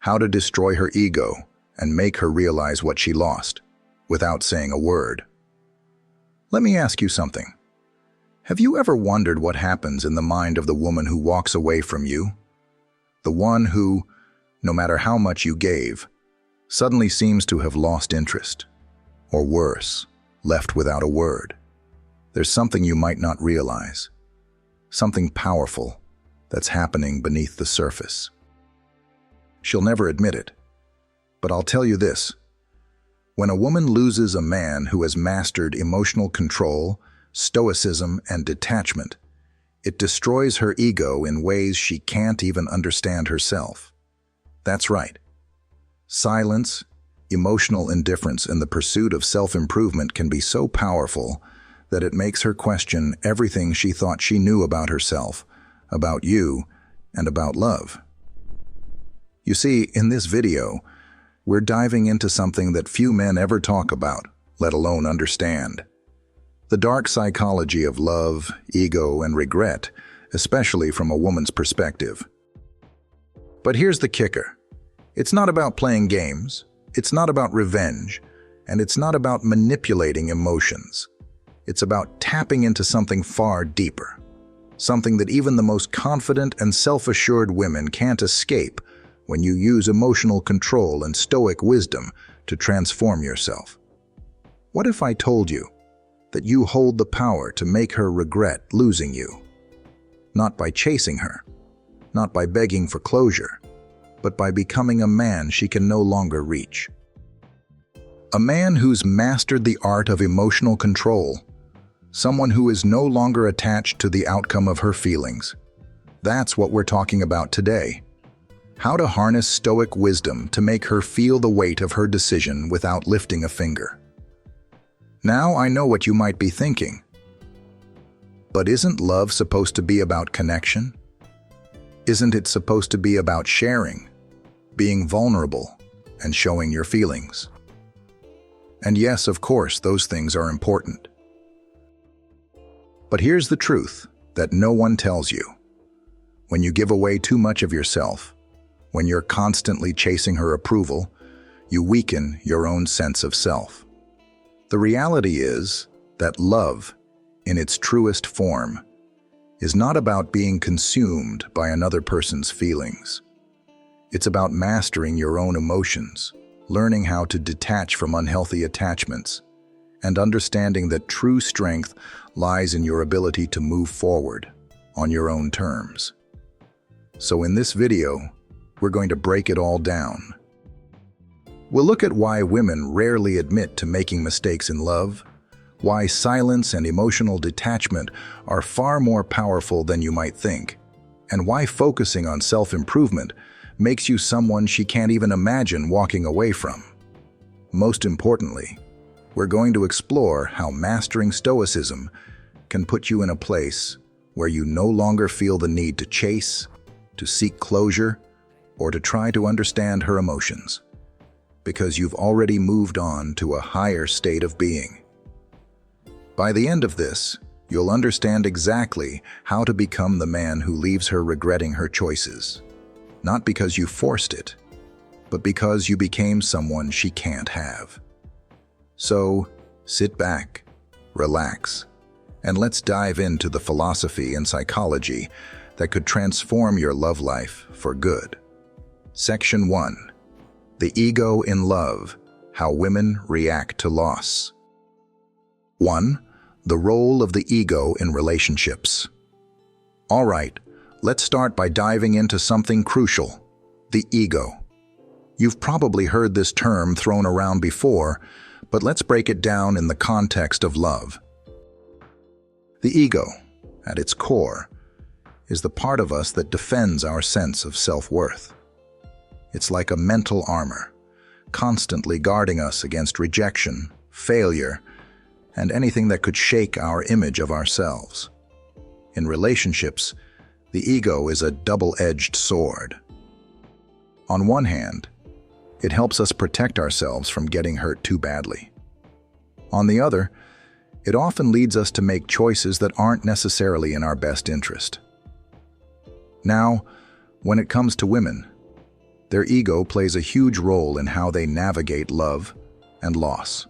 how to destroy her ego and make her realize what she lost, without saying a word. Let me ask you something. Have you ever wondered what happens in the mind of the woman who walks away from you? The one who, no matter how much you gave, suddenly seems to have lost interest, or worse, left without a word. There's something you might not realize, something powerful that's happening beneath the surface. She'll never admit it, but I'll tell you this. When a woman loses a man who has mastered emotional control, stoicism, and detachment, it destroys her ego in ways she can't even understand herself. That's right. Silence, emotional indifference, and the pursuit of self-improvement can be so powerful that it makes her question everything she thought she knew about herself, about you, and about love. You see, in this video, we're diving into something that few men ever talk about, let alone understand. The dark psychology of love, ego, and regret, especially from a woman's perspective. But here's the kicker. It's not about playing games, it's not about revenge, and it's not about manipulating emotions. It's about tapping into something far deeper, something that even the most confident and self-assured women can't escape when you use emotional control and stoic wisdom to transform yourself. What if I told you that you hold the power to make her regret losing you? Not by chasing her, not by begging for closure, but by becoming a man she can no longer reach. A man who's mastered the art of emotional control, someone who is no longer attached to the outcome of her feelings. That's what we're talking about today. How to harness stoic wisdom to make her feel the weight of her decision without lifting a finger. Now I know what you might be thinking. But isn't love supposed to be about connection? Isn't it supposed to be about sharing, being vulnerable, and showing your feelings? And yes, of course, those things are important. But here's the truth that no one tells you. When you give away too much of yourself, when you're constantly chasing her approval, you weaken your own sense of self. The reality is that love, in its truest form, is not about being consumed by another person's feelings. It's about mastering your own emotions, learning how to detach from unhealthy attachments, and understanding that true strength lies in your ability to move forward on your own terms. So in this video, we're going to break it all down. We'll look at why women rarely admit to making mistakes in love, why silence and emotional detachment are far more powerful than you might think, and why focusing on self-improvement makes you someone she can't even imagine walking away from. Most importantly, we're going to explore how mastering stoicism can put you in a place where you no longer feel the need to chase, to seek closure, or to try to understand her emotions, because you've already moved on to a higher state of being. By the end of this, you'll understand exactly how to become the man who leaves her regretting her choices, not because you forced it, but because you became someone she can't have. So, sit back, relax, and let's dive into the philosophy and psychology that could transform your love life for good. Section 1. The Ego in Love, How Women React to Loss. 1. The Role of the Ego in Relationships. All right, let's start by diving into something crucial, the ego. You've probably heard this term thrown around before, but let's break it down in the context of love. The ego, at its core, is the part of us that defends our sense of self-worth. It's like a mental armor, constantly guarding us against rejection, failure, and anything that could shake our image of ourselves. In relationships, the ego is a double-edged sword. On one hand, it helps us protect ourselves from getting hurt too badly. On the other, it often leads us to make choices that aren't necessarily in our best interest. Now, when it comes to women, Their ego plays a huge role in how they navigate love and loss.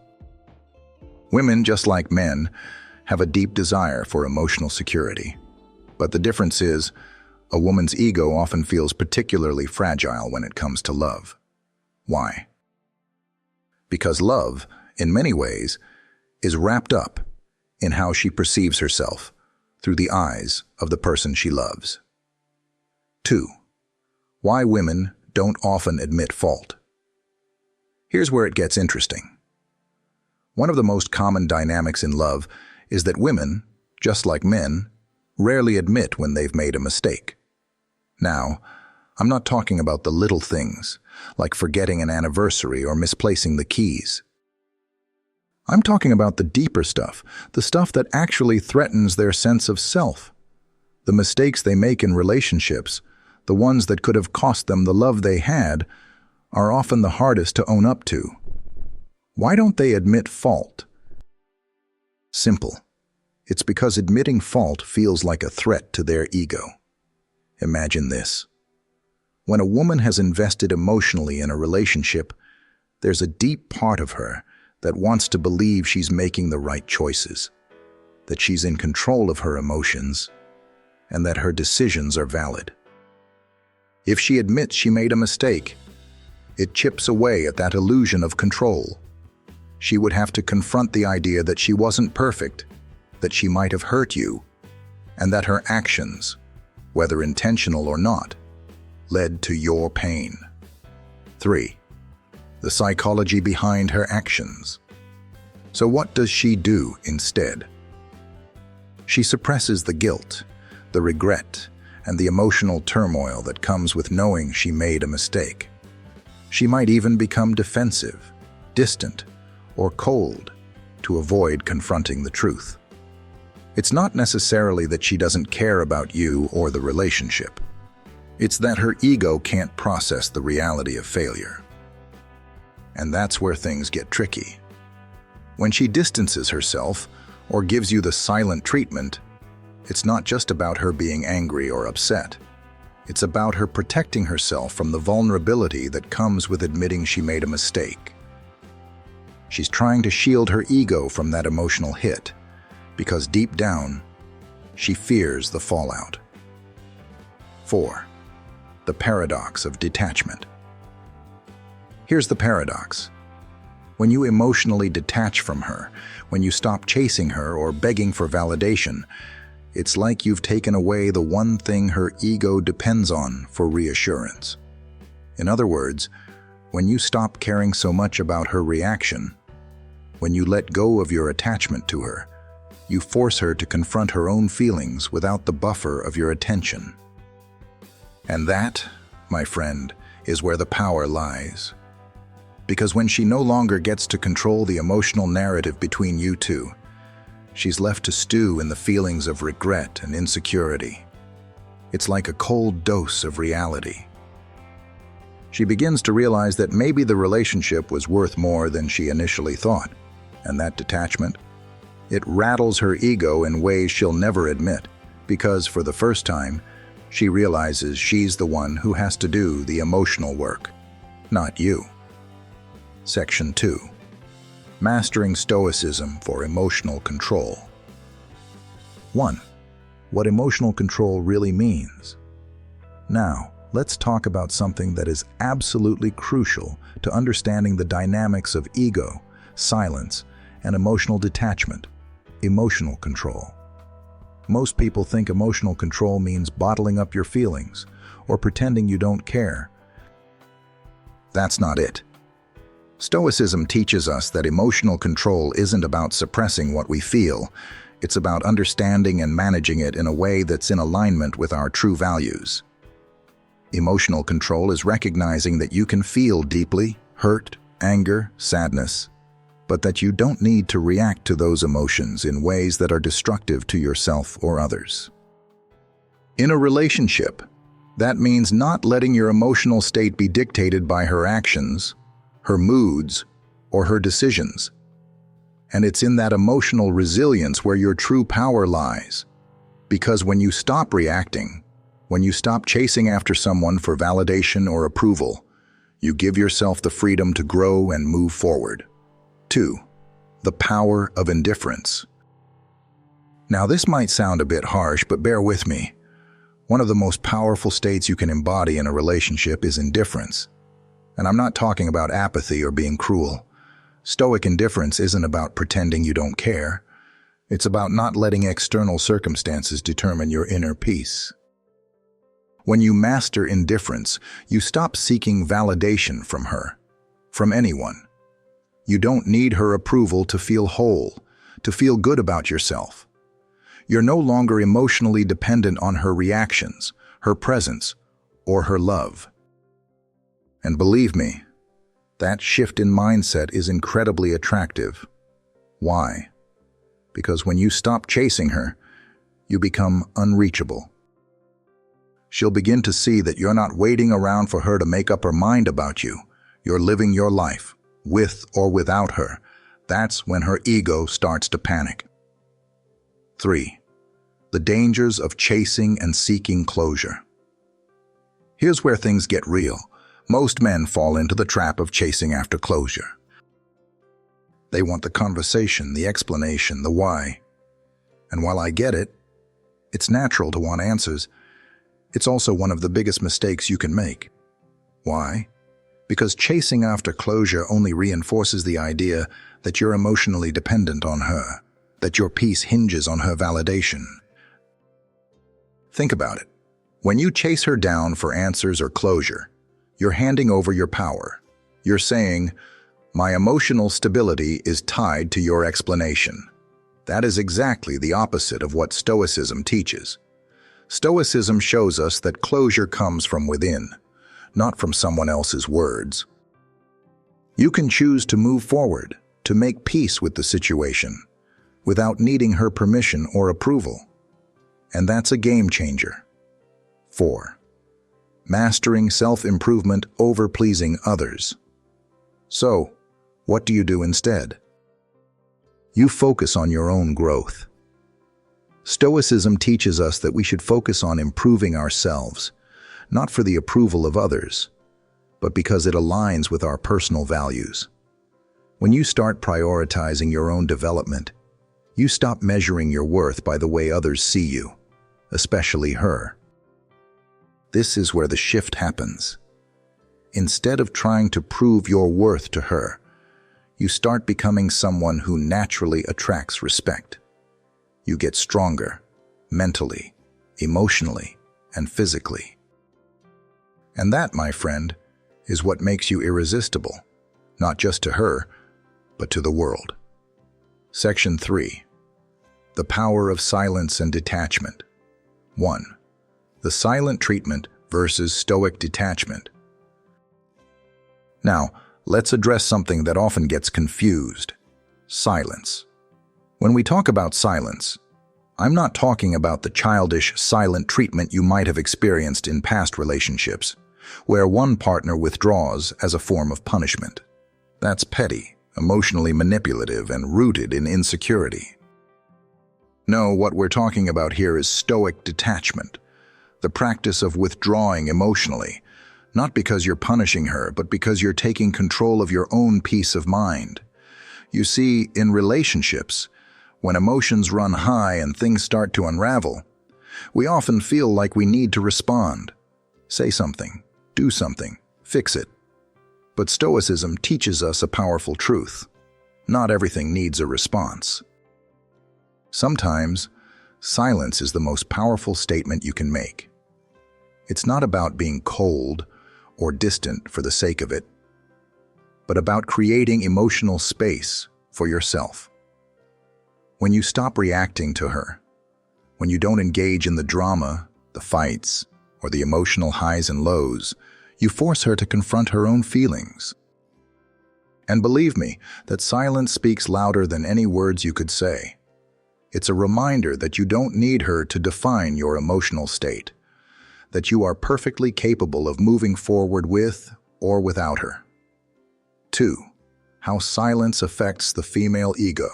Women, just like men, have a deep desire for emotional security. But the difference is, a woman's ego often feels particularly fragile when it comes to love. Why? Because love, in many ways, is wrapped up in how she perceives herself through the eyes of the person she loves. 2. Why women don't often admit fault. Here's where it gets interesting. One of the most common dynamics in love is that women, just like men, rarely admit when they've made a mistake. Now, I'm not talking about the little things, like forgetting an anniversary or misplacing the keys. I'm talking about the deeper stuff, the stuff that actually threatens their sense of self. The mistakes they make in relationships, the ones that could have cost them the love they had, are often the hardest to own up to. Why don't they admit fault? Simple. It's because admitting fault feels like a threat to their ego. Imagine this. When a woman has invested emotionally in a relationship, there's a deep part of her that wants to believe she's making the right choices, that she's in control of her emotions, and that her decisions are valid. If she admits she made a mistake, it chips away at that illusion of control. She would have to confront the idea that she wasn't perfect, that she might have hurt you, and that her actions, whether intentional or not, led to your pain. 3. The psychology behind her actions. So what does she do instead? She suppresses the guilt, the regret, and the emotional turmoil that comes with knowing she made a mistake. She might even become defensive, distant, or cold to avoid confronting the truth. It's not necessarily that she doesn't care about you or the relationship. It's that her ego can't process the reality of failure. And that's where things get tricky. When she distances herself or gives you the silent treatment, it's not just about her being angry or upset. It's about her protecting herself from the vulnerability that comes with admitting she made a mistake. She's trying to shield her ego from that emotional hit, because deep down, she fears the fallout. 4. The paradox of detachment. Here's the paradox. When you emotionally detach from her, when you stop chasing her or begging for validation, it's like you've taken away the one thing her ego depends on for reassurance. In other words, when you stop caring so much about her reaction, when you let go of your attachment to her, you force her to confront her own feelings without the buffer of your attention. And that, my friend, is where the power lies. Because when she no longer gets to control the emotional narrative between you two, she's left to stew in the feelings of regret and insecurity. It's like a cold dose of reality. She begins to realize that maybe the relationship was worth more than she initially thought, and that detachment, it rattles her ego in ways she'll never admit, because for the first time, she realizes she's the one who has to do the emotional work, not you. Section 2. Mastering Stoicism for Emotional Control. 1. What emotional control really means. Now, let's talk about something that is absolutely crucial to understanding the dynamics of ego, silence, and emotional detachment. Emotional control. Most people think emotional control means bottling up your feelings or pretending you don't care. That's not it. Stoicism teaches us that emotional control isn't about suppressing what we feel. It's about understanding and managing it in a way that's in alignment with our true values. Emotional control is recognizing that you can feel deeply, hurt, anger, sadness, but that you don't need to react to those emotions in ways that are destructive to yourself or others. In a relationship, that means not letting your emotional state be dictated by her actions, her moods, or her decisions. And it's in that emotional resilience where your true power lies. Because when you stop reacting, when you stop chasing after someone for validation or approval, You give yourself the freedom to grow and move forward. 2. The power of indifference. Now, this might sound a bit harsh, but bear with me. One of the most powerful states you can embody in a relationship is indifference. And I'm not talking about apathy or being cruel. Stoic indifference isn't about pretending you don't care. It's about not letting external circumstances determine your inner peace. When you master indifference, you stop seeking validation from her, from anyone. You don't need her approval to feel whole, to feel good about yourself. You're no longer emotionally dependent on her reactions, her presence, or her love. And believe me, that shift in mindset is incredibly attractive. Why? Because when you stop chasing her, you become unreachable. She'll begin to see that you're not waiting around for her to make up her mind about you. You're living your life, with or without her. That's when her ego starts to panic. 3. The dangers of chasing and seeking closure. Here's where things get real. Most men fall into the trap of chasing after closure. They want the conversation, the explanation, the why. And while I get it, it's natural to want answers. It's also one of the biggest mistakes you can make. Why? Because chasing after closure only reinforces the idea that you're emotionally dependent on her, that your peace hinges on her validation. Think about it. When you chase her down for answers or closure, you're handing over your power. You're saying, "My emotional stability is tied to your explanation." That is exactly the opposite of what Stoicism teaches. Stoicism shows us that closure comes from within, not from someone else's words. You can choose to move forward, to make peace with the situation, without needing her permission or approval. And that's a game changer. 4. Mastering self-improvement over pleasing others. So, what do you do instead? You focus on your own growth. Stoicism teaches us that we should focus on improving ourselves, not for the approval of others, but because it aligns with our personal values. When you start prioritizing your own development, you stop measuring your worth by the way others see you, especially her. This is where the shift happens. Instead of trying to prove your worth to her, you start becoming someone who naturally attracts respect. You get stronger, mentally, emotionally, and physically. And that, my friend, is what makes you irresistible, not just to her, but to the world. Section 3. The power of silence and detachment. 1. The silent treatment versus Stoic detachment. Now, let's address something that often gets confused: silence. When we talk about silence, I'm not talking about the childish, silent treatment you might have experienced in past relationships, where one partner withdraws as a form of punishment. That's petty, emotionally manipulative, and rooted in insecurity. No, what we're talking about here is Stoic detachment, the practice of withdrawing emotionally, not because you're punishing her, but because you're taking control of your own peace of mind. You see, in relationships, when emotions run high and things start to unravel, we often feel like we need to respond. Say something, do something, fix it. But Stoicism teaches us a powerful truth. Not everything needs a response. Sometimes, silence is the most powerful statement you can make. It's not about being cold or distant for the sake of it, but about creating emotional space for yourself. When you stop reacting to her, when you don't engage in the drama, the fights, or the emotional highs and lows, you force her to confront her own feelings. And believe me, that silence speaks louder than any words you could say. It's a reminder that you don't need her to define your emotional state, that you are perfectly capable of moving forward with or without her. 2. How silence affects the female ego.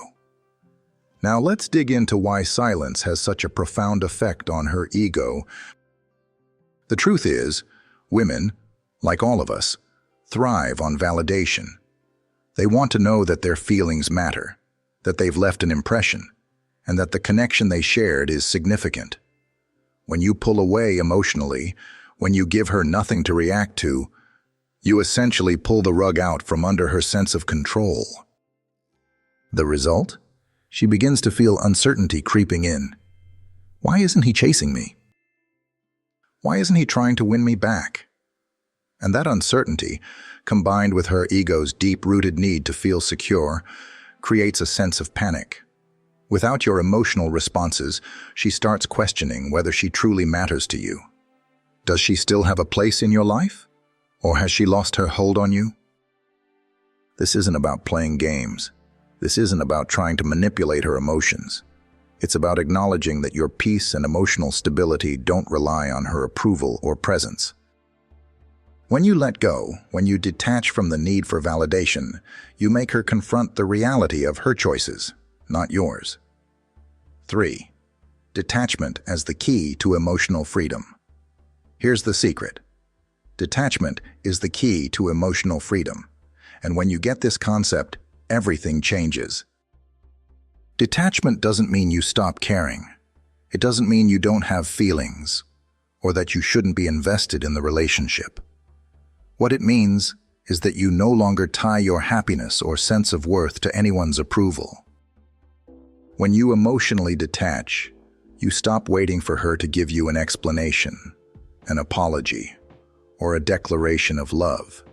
Now let's dig into why silence has such a profound effect on her ego. The truth is, women, like all of us, thrive on validation. They want to know that their feelings matter, that they've left an impression, and that the connection they shared is significant. When you pull away emotionally, when you give her nothing to react to, you essentially pull the rug out from under her sense of control. The result? She begins to feel uncertainty creeping in. Why isn't he chasing me? Why isn't he trying to win me back? And that uncertainty, combined with her ego's deep-rooted need to feel secure, creates a sense of panic. Without your emotional responses, she starts questioning whether she truly matters to you. Does she still have a place in your life? Or has she lost her hold on you? This isn't about playing games. This isn't about trying to manipulate her emotions. It's about acknowledging that your peace and emotional stability don't rely on her approval or presence. When you let go, when you detach from the need for validation, you make her confront the reality of her choices, not yours. 3. Detachment as the key to emotional freedom. Here's the secret. Detachment is the key to emotional freedom. And when you get this concept, everything changes. Detachment doesn't mean you stop caring. It doesn't mean you don't have feelings, or that you shouldn't be invested in the relationship. What it means is that you no longer tie your happiness or sense of worth to anyone's approval. When you emotionally detach, you stop waiting for her to give you an explanation, an apology, or a declaration of love.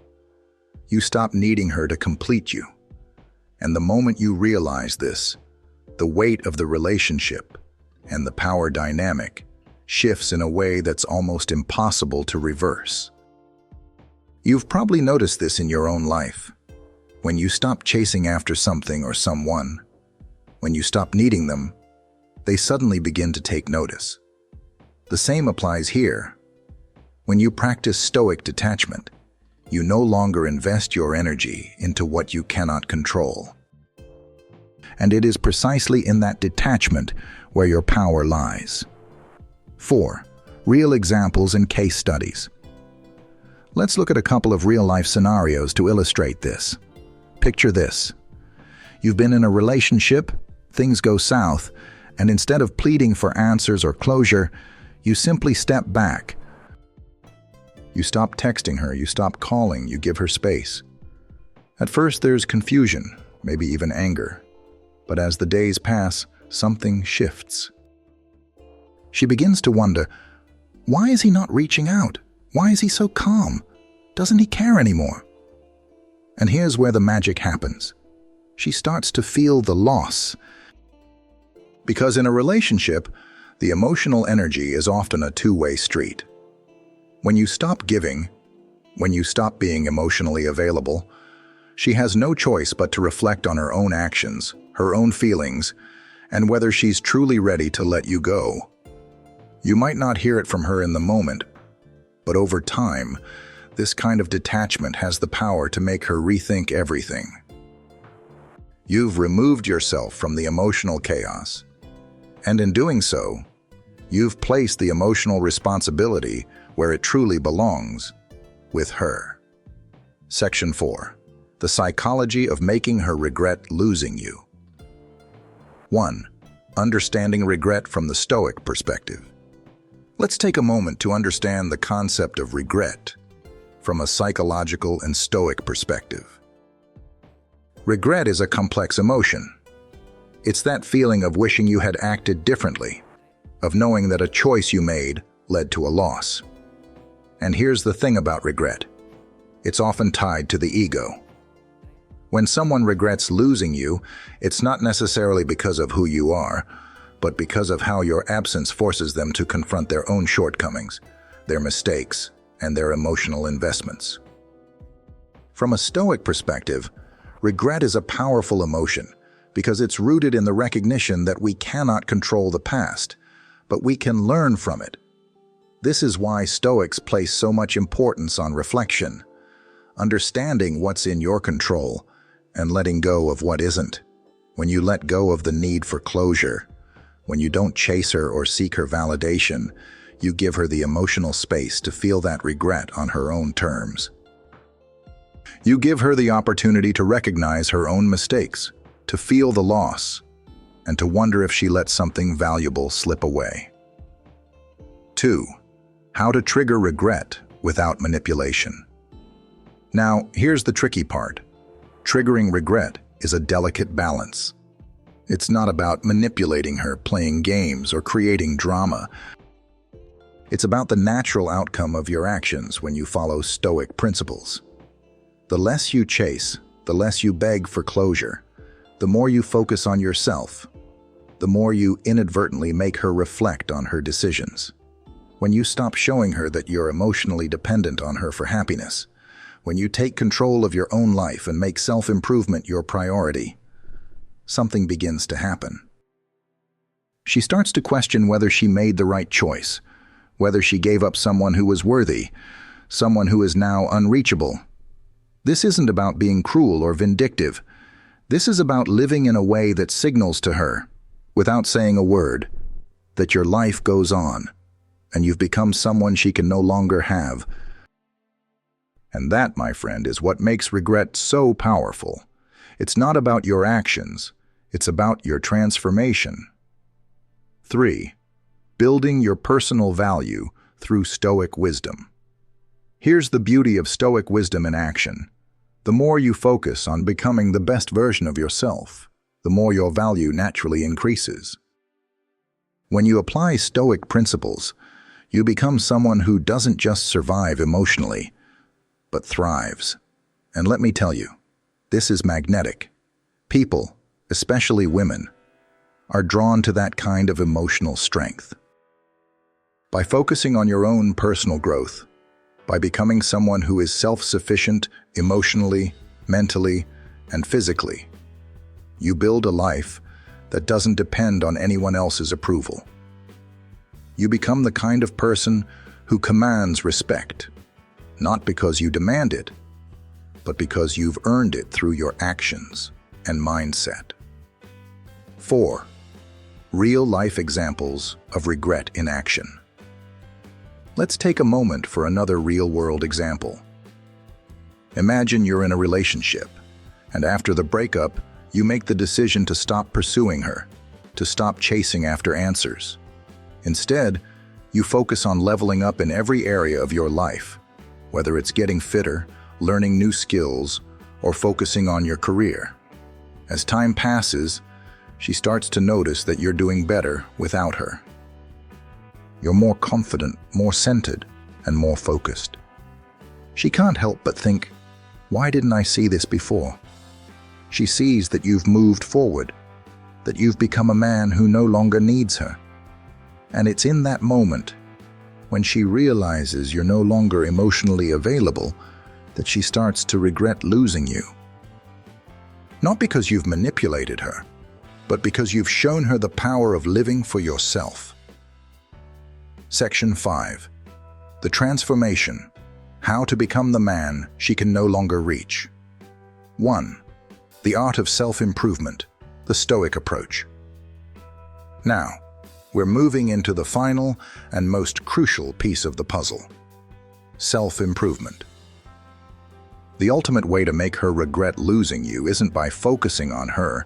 You stop needing her to complete you. And the moment you realize this, the weight of the relationship and the power dynamic shifts in a way that's almost impossible to reverse. You've probably noticed this in your own life. When you stop chasing after something or someone, when you stop needing them, they suddenly begin to take notice. The same applies here. When you practice Stoic detachment, you no longer invest your energy into what you cannot control. And it is precisely in that detachment where your power lies. 4. Real examples and case studies. Let's look at a couple of real-life scenarios to illustrate this. Picture this. You've been in a relationship, things go south, and instead of pleading for answers or closure, you simply step back. You stop texting her, you stop calling, you give her space. At first there's confusion, maybe even anger. But as the days pass, something shifts. She begins to wonder, why is he not reaching out? Why is he so calm? Doesn't he care anymore? And here's where the magic happens. She starts to feel the loss. Because in a relationship, the emotional energy is often a two-way street. When you stop giving, when you stop being emotionally available, she has no choice but to reflect on her own actions, her own feelings, and whether she's truly ready to let you go. You might not hear it from her in the moment, but over time, this kind of detachment has the power to make her rethink everything. You've removed yourself from the emotional chaos, and in doing so, you've placed the emotional responsibility where it truly belongs, with her. Section 4. The psychology of making her regret losing you. 1. Understanding regret from the Stoic perspective. Let's take a moment to understand the concept of regret from a psychological and Stoic perspective. Regret is a complex emotion. It's that feeling of wishing you had acted differently, of knowing that a choice you made led to a loss. And here's the thing about regret. It's often tied to the ego. When someone regrets losing you, it's not necessarily because of who you are, but because of how your absence forces them to confront their own shortcomings, their mistakes, and their emotional investments. From a Stoic perspective, regret is a powerful emotion because it's rooted in the recognition that we cannot control the past, but we can learn from it. This is why Stoics place so much importance on reflection, understanding what's in your control, and letting go of what isn't. When you let go of the need for closure, when you don't chase her or seek her validation, you give her the emotional space to feel that regret on her own terms. You give her the opportunity to recognize her own mistakes, to feel the loss, and to wonder if she let something valuable slip away. 2. How to trigger regret without manipulation. Now, here's the tricky part. Triggering regret is a delicate balance. It's not about manipulating her, playing games, or creating drama. It's about the natural outcome of your actions when you follow Stoic principles. The less you chase, the less you beg for closure, the more you focus on yourself, the more you inadvertently make her reflect on her decisions. When you stop showing her that you're emotionally dependent on her for happiness, when you take control of your own life and make self-improvement your priority, something begins to happen. She starts to question whether she made the right choice, whether she gave up someone who was worthy, someone who is now unreachable. This isn't about being cruel or vindictive. This is about living in a way that signals to her, without saying a word, that your life goes on, and you've become someone she can no longer have. And that, my friend, is what makes regret so powerful. It's not about your actions, it's about your transformation. 3. Building your personal value through Stoic wisdom. Here's the beauty of Stoic wisdom in action. The more you focus on becoming the best version of yourself, the more your value naturally increases. When you apply Stoic principles, you become someone who doesn't just survive emotionally, but thrives. And let me tell you, this is magnetic. People, especially women, are drawn to that kind of emotional strength. By focusing on your own personal growth, by becoming someone who is self-sufficient emotionally, mentally, and physically, you build a life that doesn't depend on anyone else's approval. You become the kind of person who commands respect, not because you demand it, but because you've earned it through your actions and mindset. 4. Real-life examples of regret in action. Let's take a moment for another real-world example. Imagine you're in a relationship, and after the breakup, you make the decision to stop pursuing her, to stop chasing after answers. Instead, you focus on leveling up in every area of your life, whether it's getting fitter, learning new skills, or focusing on your career. As time passes, she starts to notice that you're doing better without her. You're more confident, more centered, and more focused. She can't help but think, why didn't I see this before? She sees that you've moved forward, that you've become a man who no longer needs her. And it's in that moment, when she realizes you're no longer emotionally available, that she starts to regret losing you. Not because you've manipulated her, but because you've shown her the power of living for yourself. Section 5. The transformation. How to become the man she can no longer reach. 1. The art of self-improvement, the Stoic approach. Now, we're moving into the final and most crucial piece of the puzzle. Self-improvement. The ultimate way to make her regret losing you isn't by focusing on her,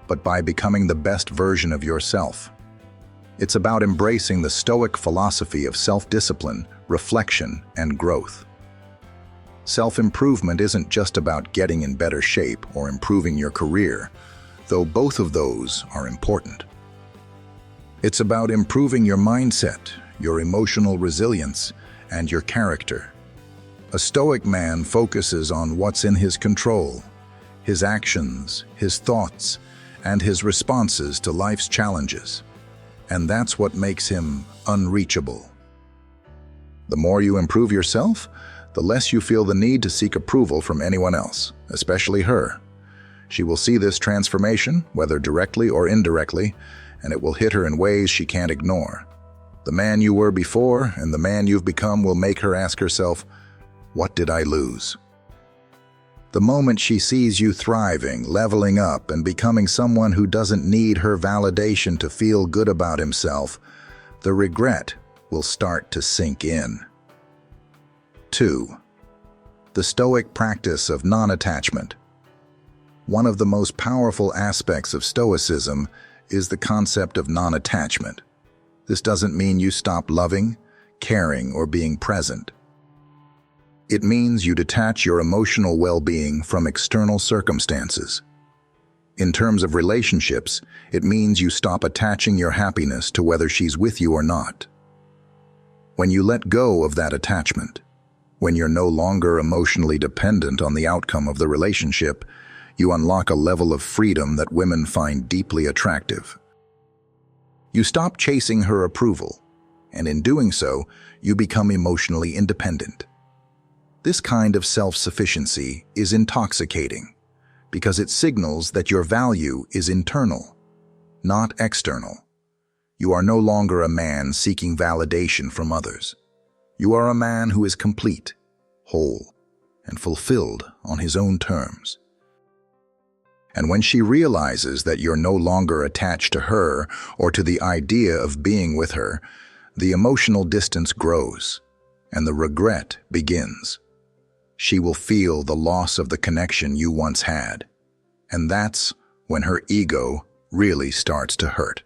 but by becoming the best version of yourself. It's about embracing the Stoic philosophy of self-discipline, reflection, and growth. Self-improvement isn't just about getting in better shape or improving your career, though both of those are important. It's about improving your mindset, your emotional resilience, and your character. A Stoic man focuses on what's in his control, his actions, his thoughts, and his responses to life's challenges. And that's what makes him unreachable. The more you improve yourself, the less you feel the need to seek approval from anyone else, especially her. She will see this transformation, whether directly or indirectly, and it will hit her in ways she can't ignore. The man you were before and the man you've become will make her ask herself, what did I lose? The moment she sees you thriving, leveling up, and becoming someone who doesn't need her validation to feel good about himself, the regret will start to sink in. 2. the Stoic practice of non-attachment. One of the most powerful aspects of Stoicism is the concept of non-attachment. This doesn't mean you stop loving, caring, or being present. It means you detach your emotional well-being from external circumstances. In terms of relationships, it means you stop attaching your happiness to whether she's with you or not. When you let go of that attachment, when you're no longer emotionally dependent on the outcome of the relationship, you unlock a level of freedom that women find deeply attractive. You stop chasing her approval, and in doing so, you become emotionally independent. This kind of self-sufficiency is intoxicating because it signals that your value is internal, not external. You are no longer a man seeking validation from others. You are a man who is complete, whole, and fulfilled on his own terms. And when she realizes that you're no longer attached to her or to the idea of being with her, the emotional distance grows, and the regret begins. She will feel the loss of the connection you once had, and that's when her ego really starts to hurt.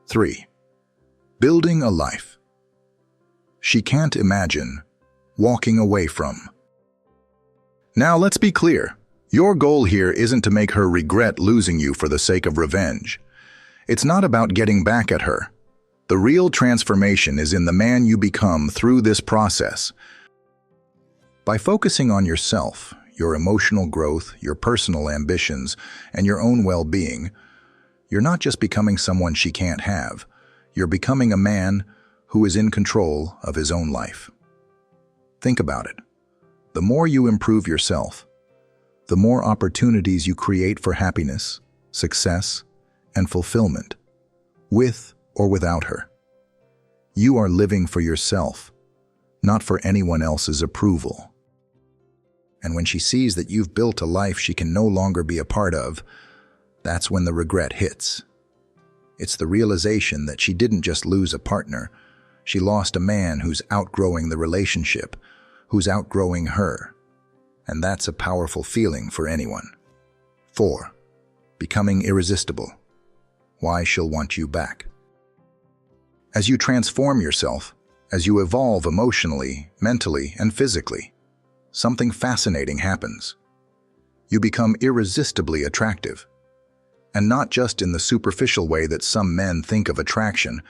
3. Building a life she can't imagine walking away from. Now let's be clear. Your goal here isn't to make her regret losing you for the sake of revenge. It's not about getting back at her. The real transformation is in the man you become through this process. By focusing on yourself, your emotional growth, your personal ambitions, and your own well-being, you're not just becoming someone she can't have. You're becoming a man who is in control of his own life. Think about it. The more you improve yourself, the more opportunities you create for happiness, success, and fulfillment, with or without her. You are living for yourself, not for anyone else's approval. And when she sees that you've built a life she can no longer be a part of, that's when the regret hits. It's the realization that she didn't just lose a partner, she lost a man who's outgrowing the relationship, who's outgrowing her. And that's a powerful feeling for anyone. 4. Becoming irresistible. Why she'll want you back. As you transform yourself, as you evolve emotionally, mentally, and physically, something fascinating happens. You become irresistibly attractive. And not just in the superficial way that some men think of attraction,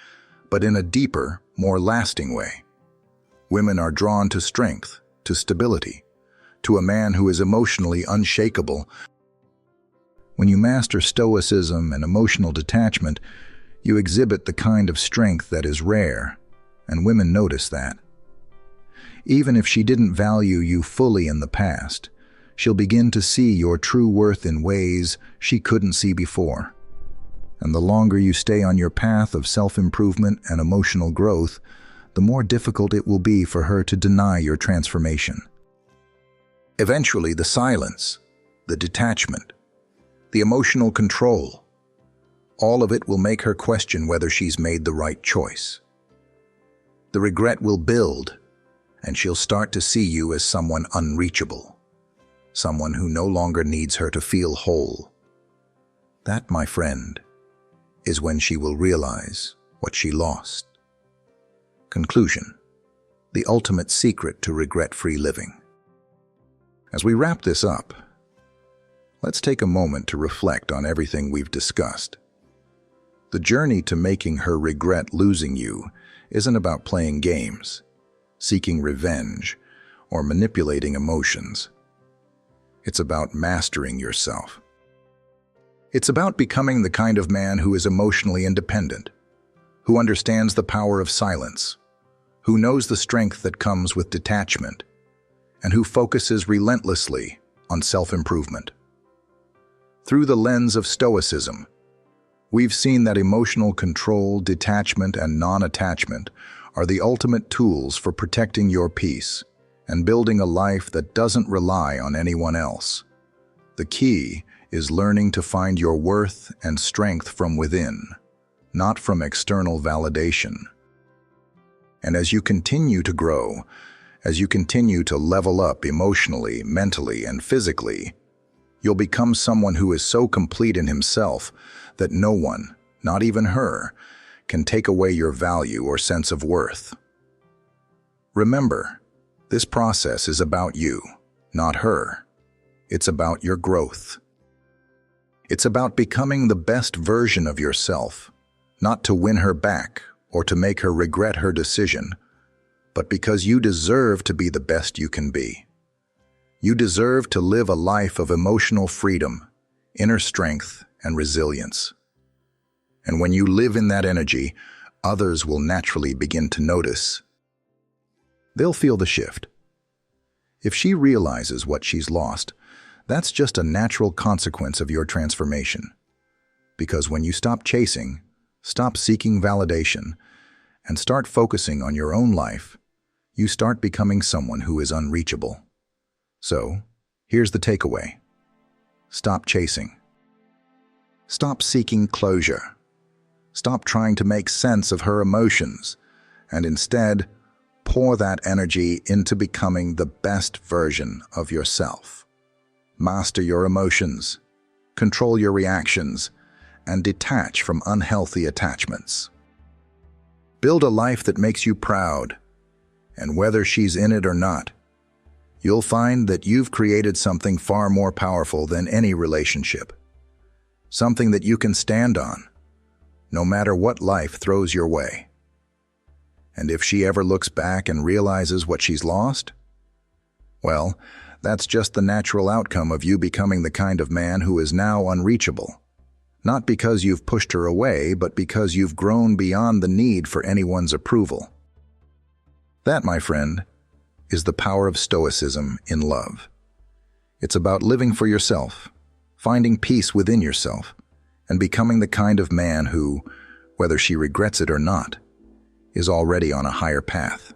but in a deeper, more lasting way. Women are drawn to strength, to stability, to a man who is emotionally unshakable. When you master stoicism and emotional detachment, you exhibit the kind of strength that is rare, and women notice that. Even if she didn't value you fully in the past, she'll begin to see your true worth in ways she couldn't see before. And the longer you stay on your path of self-improvement and emotional growth, the more difficult it will be for her to deny your transformation. Eventually, the silence, the detachment, the emotional control, all of it will make her question whether she's made the right choice. The regret will build, and she'll start to see you as someone unreachable, someone who no longer needs her to feel whole. That, my friend, is when she will realize what she lost. Conclusion: the ultimate secret to regret-free living. As we wrap this up, let's take a moment to reflect on everything we've discussed. The journey to making her regret losing you isn't about playing games, seeking revenge, or manipulating emotions. It's about mastering yourself. It's about becoming the kind of man who is emotionally independent, who understands the power of silence, who knows the strength that comes with detachment, and who focuses relentlessly on self-improvement. Through the lens of Stoicism, we've seen that emotional control, detachment, and non-attachment are the ultimate tools for protecting your peace and building a life that doesn't rely on anyone else. The key is learning to find your worth and strength from within, not from external validation. And as you continue to grow, As you continue to level up emotionally, mentally, and physically, you'll become someone who is so complete in himself that no one, not even her, can take away your value or sense of worth. Remember, this process is about you, not her. It's about your growth. It's about becoming the best version of yourself, not to win her back or to make her regret her decision, but because you deserve to be the best you can be. You deserve to live a life of emotional freedom, inner strength, and resilience. And when you live in that energy, others will naturally begin to notice. They'll feel the shift. If she realizes what she's lost, that's just a natural consequence of your transformation. Because when you stop chasing, stop seeking validation, and start focusing on your own life, you start becoming someone who is unreachable. So, here's the takeaway. Stop chasing. Stop seeking closure. Stop trying to make sense of her emotions, and instead, pour that energy into becoming the best version of yourself. Master your emotions, control your reactions, and detach from unhealthy attachments. Build a life that makes you proud, and whether she's in it or not, you'll find that you've created something far more powerful than any relationship. Something that you can stand on, no matter what life throws your way. And if she ever looks back and realizes what she's lost, well, that's just the natural outcome of you becoming the kind of man who is now unreachable. Not because you've pushed her away, but because you've grown beyond the need for anyone's approval. That, my friend, is the power of Stoicism in love. It's about living for yourself, finding peace within yourself, and becoming the kind of man who, whether she regrets it or not, is already on a higher path.